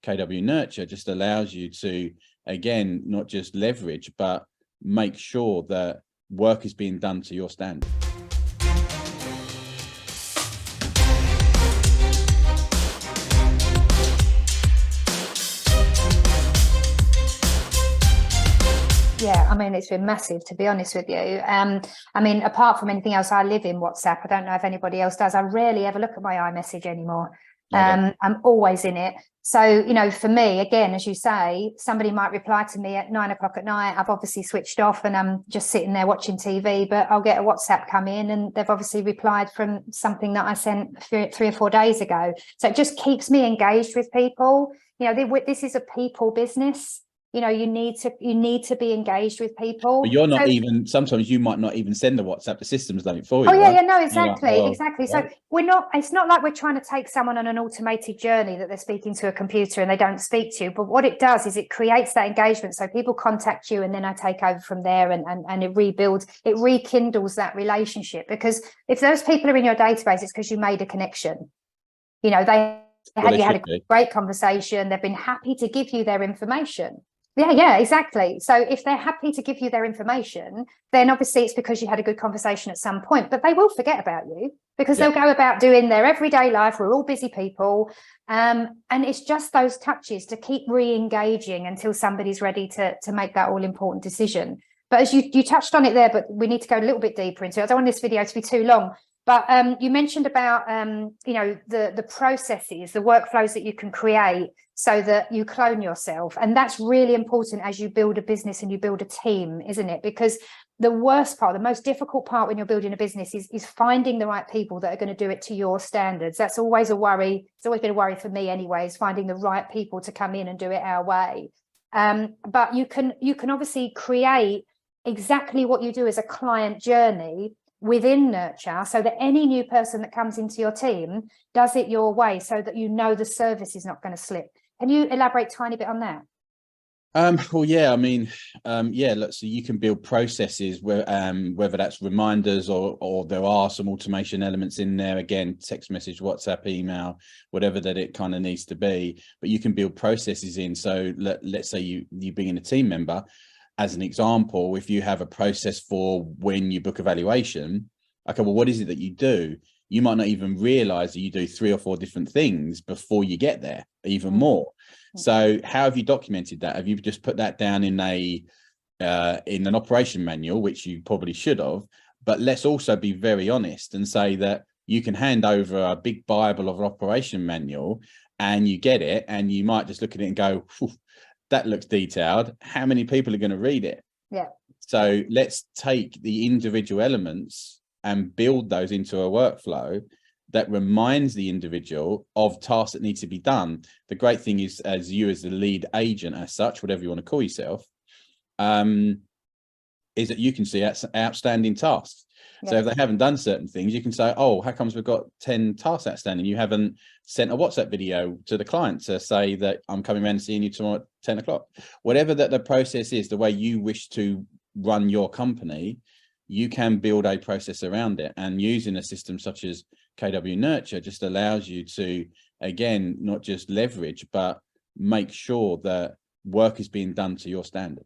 KW Nurture just allows you to, again, not just leverage, but make sure that work is being done to your standard. Yeah, I mean, it's been massive, to be honest with you. I mean, apart from anything else, I live in WhatsApp. I don't know if anybody else does. I rarely ever look at my iMessage anymore. I'm always in it. So, you know, for me, again, as you say, somebody might reply to me at 9 o'clock at night. I've obviously switched off and I'm just sitting there watching TV, but I'll get a WhatsApp come in and they've obviously replied from something that I sent 3 or 4 days ago. So it just keeps me engaged with people. You know, this is a people business. You know, you need to be engaged with people. But you're not even, sometimes you might not even send the WhatsApp, the system's done it for you. Oh yeah, right? yeah, no, exactly, like, well, exactly. right. So it's not like we're trying to take someone on an automated journey that they're speaking to a computer and they don't speak to you. But what it does is it creates that engagement. So people contact you and then I take over from there and it rebuilds, it rekindles that relationship. Because if those people are in your database, it's because you made a connection. You know, you had a great conversation. They've been happy to give you their information. Yeah, exactly. So if they're happy to give you their information, then obviously it's because you had a good conversation at some point, but they will forget about you because they'll go about doing their everyday life. We're all busy people. And it's just those touches to keep re-engaging until somebody's ready to make that all important decision. But as you touched on it there, but we need to go a little bit deeper into it. I don't want this video to be too long. But you mentioned about, you know, the processes, the workflows that you can create so that you clone yourself. And that's really important as you build a business and you build a team, isn't it? Because the worst part, the most difficult part when you're building a business is finding the right people that are going to do it to your standards. That's always a worry. It's always been a worry for me anyways, finding the right people to come in and do it our way. But you can obviously create exactly what you do as a client journey within Nurture so that any new person that comes into your team does it your way so that you know the service is not going to slip. Can you elaborate a tiny bit on that? Well, yeah, I mean, look, so you can build processes where, whether that's reminders or there are some automation elements in there, again, text message, WhatsApp, email, whatever that it kind of needs to be, but you can build processes in. So let's say you bring in a team member. As an example, if you have a process for when you book a valuation, okay, well, what is it that you do? You might not even realize that you do 3 or 4 different things before you get there, even more. So how have you documented that? Have you just put that down in an operation manual, which you probably should have? But let's also be very honest and say that you can hand over a big Bible of an operation manual and you get it and you might just look at it and go, that looks detailed. How many people are going to read it? Yeah. So let's take the individual elements and build those into a workflow that reminds the individual of tasks that need to be done. The great thing is, as you as the lead agent as such, whatever you want to call yourself, is that you can see outstanding tasks. Yeah. So if they haven't done certain things, you can say, oh, how comes we've got 10 tasks outstanding? You haven't sent a WhatsApp video to the client to say that I'm coming around and seeing you tomorrow at 10 o'clock. Whatever that the process is, the way you wish to run your company, you can build a process around it. And using a system such as KW Nurture just allows you to, again, not just leverage, but make sure that work is being done to your standard.